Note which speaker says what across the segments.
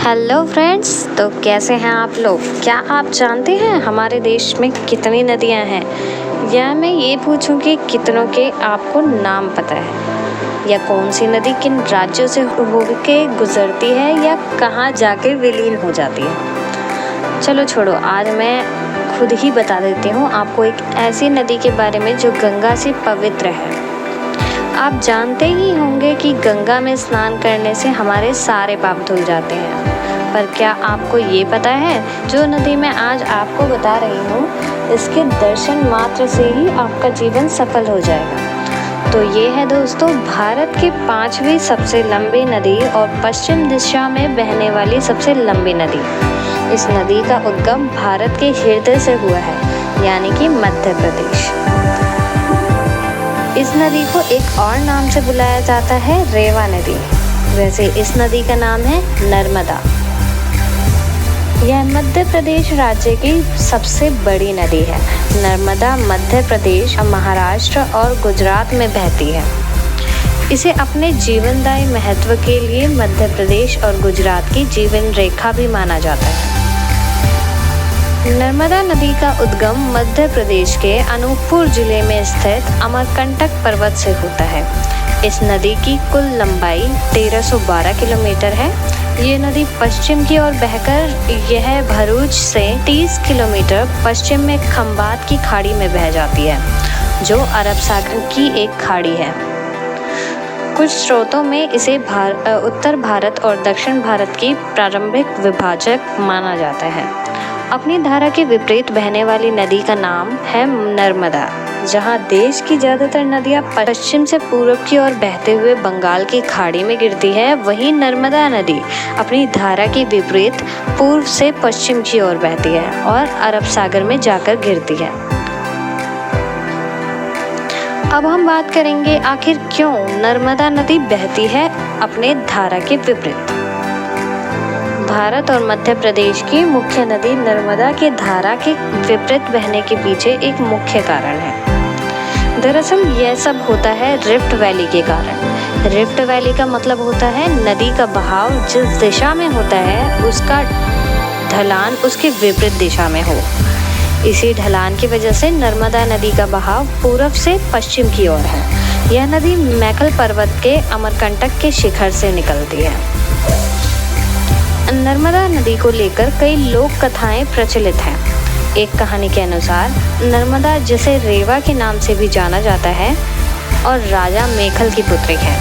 Speaker 1: Hello friends, तो कैसे हैं आप लोग। क्या आप जानते हैं हमारे देश में कितनी नदियां हैं, या मैं ये पूछूं कि कितनों के आपको नाम पता है, या कौन सी नदी किन राज्यों से होके गुजरती है या कहाँ जाके विलीन हो जाती है। चलो छोड़ो, आज मैं खुद ही बता देती हूँ आपको एक ऐसी नदी के बारे में जो गंगा से पवित्र है। आप जानते ही होंगे कि गंगा में स्नान करने से हमारे सारे पाप धुल जाते हैं, पर क्या आपको ये पता है जो नदी मैं आज आपको बता रही हूँ, इसके दर्शन मात्र से ही आपका जीवन सफल हो जाएगा। तो ये है दोस्तों भारत की 5वीं सबसे लंबी नदी और पश्चिम दिशा में बहने वाली सबसे लंबी नदी। इस नदी का उद्गम भारत के हृदय से हुआ है, यानी कि मध्य प्रदेश। इस नदी को एक और नाम से बुलाया जाता है रेवा नदी। वैसे इस नदी का नाम है नर्मदा। यह मध्य प्रदेश राज्य की सबसे बड़ी नदी है। नर्मदा मध्य प्रदेश, महाराष्ट्र और गुजरात में बहती है। इसे अपने जीवनदायी महत्व के लिए मध्य प्रदेश और गुजरात की जीवन रेखा भी माना जाता है। नर्मदा नदी का उद्गम मध्य प्रदेश के अनूपपुर जिले में स्थित अमरकंटक पर्वत से होता है। इस नदी की कुल लंबाई 1312 किलोमीटर है। ये नदी पश्चिम की ओर बहकर यह भरूच से 30 किलोमीटर पश्चिम में खंबात की खाड़ी में बह जाती है, जो अरब सागर की एक खाड़ी है। कुछ स्रोतों में इसे उत्तर भारत और दक्षिण भारत की प्रारंभिक विभाजक माना जाता है। अपनी धारा के विपरीत बहने वाली नदी का नाम है नर्मदा। जहां देश की ज़्यादातर नदियां पश्चिम से पूर्व की ओर बहते हुए बंगाल की खाड़ी में गिरती है, वहीं नर्मदा नदी अपनी धारा के विपरीत पूर्व से पश्चिम की ओर बहती है और अरब सागर में जाकर गिरती है। अब हम बात करेंगे आखिर क्यों नर्मदा नदी बहती है अपने धारा के विपरीत। भारत और मध्य प्रदेश की मुख्य नदी नर्मदा के धारा के विपरीत बहने के पीछे एक मुख्य कारण है। दरअसल यह सब होता है रिफ्ट वैली के कारण। रिफ्ट वैली का मतलब होता है नदी का बहाव जिस दिशा में होता है उसका ढलान उसके विपरीत दिशा में हो। इसी ढलान की वजह से नर्मदा नदी का बहाव पूर्व से पश्चिम की ओर है। यह नदी मैकल पर्वत के अमरकंटक के शिखर से निकलती है। नर्मदा नदी को लेकर कई लोक कथाएं प्रचलित हैं। एक कहानी के अनुसार नर्मदा, जिसे रेवा के नाम से भी जाना जाता है और राजा मेखल की पुत्री है,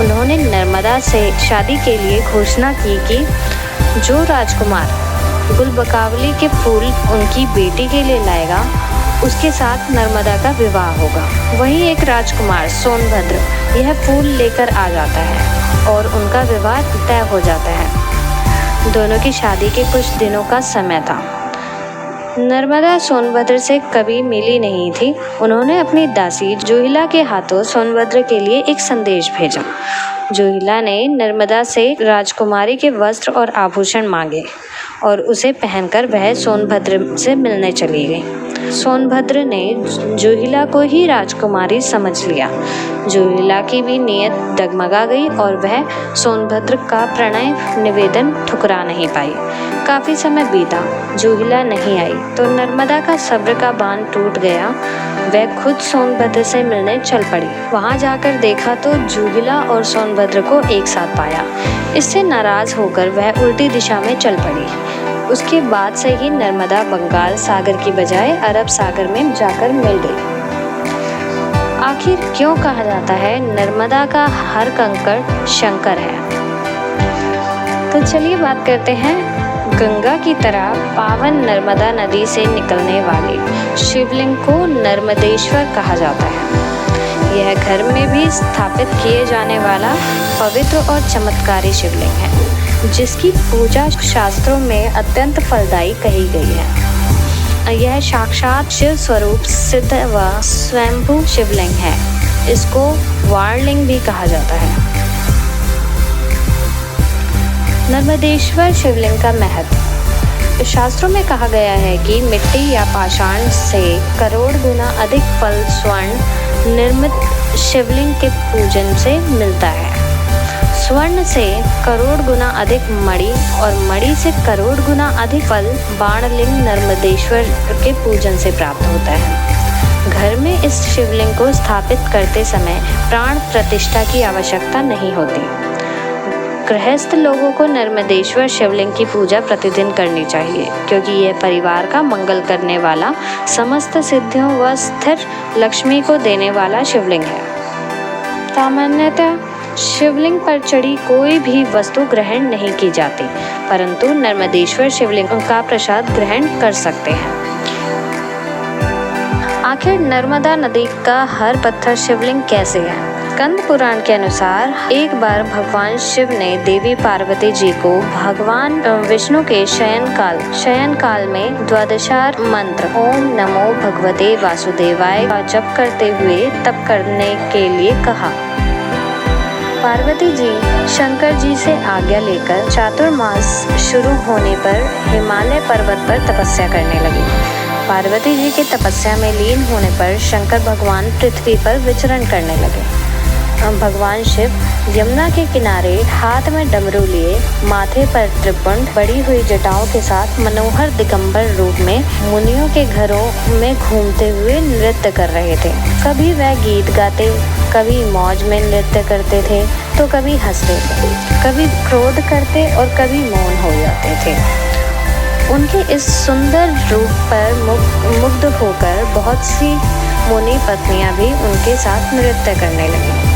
Speaker 1: उन्होंने नर्मदा से शादी के लिए घोषणा की कि जो राजकुमार गुलबकावली के फूल उनकी बेटी के लिए लाएगा, उसके साथ नर्मदा का विवाह होगा। वहीं एक राजकुमार सोनभद्र यह फूल लेकर आ जाता है और उनका विवाह तय हो जाता है। दोनों की शादी के कुछ दिनों का समय था। नर्मदा सोनभद्र से कभी मिली नहीं थी। उन्होंने अपनी दासी जोहिला के हाथों सोनभद्र के लिए एक संदेश भेजा। जोहिला ने नर्मदा से राजकुमारी के वस्त्र और आभूषण मांगे और उसे पहनकर वह सोनभद्र से मिलने चली गई। सोनभद्र ने जोहिला को ही राजकुमारी समझ लिया। जोहिला की भी नीयत डगमगा गई और वह सोनभद्र का प्रणय निवेदन ठुकरा नहीं पाई। काफी समय बीता, जोहिला नहीं आई तो नर्मदा का सब्र का बांध टूट गया। वह खुद सोनभद्र से मिलने चल पड़ी। वहां जाकर देखा तो जोहिला और सोनभद्र को एक साथ पाया। इससे नाराज होकर वह उल्टी दिशा में चल पड़ी। उसके बाद से ही नर्मदा बंगाल सागर की बजाय अरब सागर में जाकर मिल गई। आखिर क्यों कहा जाता है नर्मदा का हर कंकड़ शंकर है। तो चलिए बात करते हैं गंगा की तरह पावन नर्मदा नदी से निकलने वाले शिवलिंग को नर्मदेश्वर कहा जाता है। यह घर में भी स्थापित किए जाने वाला पवित्र और चमत्कारी शिवलिंग है, जिसकी पूजा शास्त्रों में अत्यंत फलदायी कही गई है। यह साक्षात शिव स्वरूप सिद्ध व स्वयंभू शिवलिंग है। इसको वारलिंग भी कहा जाता है। नर्मदेश्वर शिवलिंग का महत्व। शास्त्रों में कहा गया है कि मिट्टी या पाषाण से करोड़ गुना अधिक फल स्वर्ण निर्मित शिवलिंग के पूजन से मिलता है। स्वर्ण से करोड़ गुना अधिक मणि और मणि से करोड़ गुना अधिक फल बाणलिंग नर्मदेश्वर के पूजन से प्राप्त होता है। घर में इस शिवलिंग को स्थापित करते समय प्राण प्रतिष्ठा की आवश्यकता नहीं होती। गृहस्थ लोगों को नर्मदेश्वर शिवलिंग की पूजा प्रतिदिन करनी चाहिए, क्योंकि यह परिवार का मंगल करने वाला, समस्त सिद्धियों व स्थिर लक्ष्मी को देने वाला शिवलिंग है। सामान्यतः शिवलिंग पर चढ़ी कोई भी वस्तु ग्रहण नहीं की जाती, परंतु नर्मदेश्वर शिवलिंग का प्रसाद ग्रहण कर सकते हैं। आखिर नर्मदा नदी का हर पत्थर शिवलिंग कैसे है? स्कंद पुराण के अनुसार एक बार भगवान शिव ने देवी पार्वती जी को भगवान विष्णु के शयन काल में द्वादशार मंत्र ओम नमो भगवते वासुदेवाय का जप करते हुए तप करने के लिए कहा। पार्वती जी शंकर जी से आज्ञा लेकर चातुर्मास शुरू होने पर हिमालय पर्वत पर तपस्या करने लगी। पार्वती जी की तपस्या में लीन होने पर शंकर भगवान पृथ्वी पर विचरण करने लगे। भगवान शिव यमुना के किनारे हाथ में डमरू लिए, माथे पर त्रिपुंड, बड़ी हुई जटाओं के साथ मनोहर दिगंबर रूप में मुनियों के घरों में घूमते हुए नृत्य कर रहे थे। कभी वह गीत गाते, कभी मौज में नृत्य करते थे, तो कभी हंसते थे, कभी क्रोध करते और कभी मौन हो जाते थे। उनके इस सुंदर रूप पर मुग्ध होकर बहुत सी मुनि पत्नियां भी उनके साथ नृत्य करने लगी।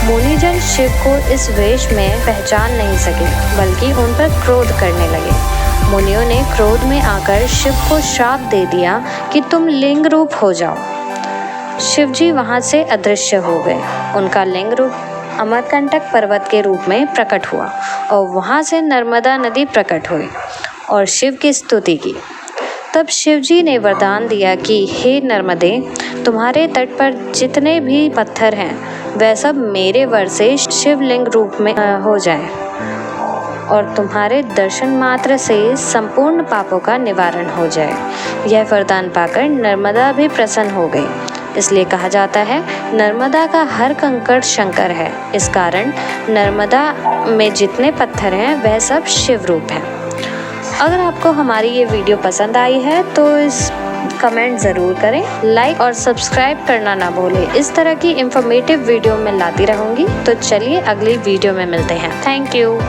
Speaker 1: मुनिजन शिव को इस वेश में पहचान नहीं सके, बल्कि उन पर क्रोध करने लगे। मुनियों ने क्रोध में आकर शिव को श्राप दे दिया कि तुम लिंग रूप हो जाओ। शिव जी वहां से अदृश्य हो गए। उनका लिंग रूप अमरकंटक पर्वत के रूप में प्रकट हुआ और वहां से नर्मदा नदी प्रकट हुई और शिव की स्तुति की। तब शिव जी ने वरदान दिया कि हे नर्मदे, तुम्हारे तट पर जितने भी पत्थर हैं वह सब मेरे वर से शिवलिंग रूप में हो जाए और तुम्हारे दर्शन मात्र से संपूर्ण पापों का निवारण हो जाए। यह वरदान पाकर नर्मदा भी प्रसन्न हो गई। इसलिए कहा जाता है नर्मदा का हर कंकड़ शंकर है। इस कारण नर्मदा में जितने पत्थर हैं वह सब शिव रूप हैं। अगर आपको हमारी ये वीडियो पसंद आई है तो इस कमेंट ज़रूर करें, लाइक और सब्सक्राइब करना ना भूलें। इस तरह की इंफॉर्मेटिव वीडियो मैं लाती रहूँगी। तो चलिए अगली वीडियो में मिलते हैं। Thank you.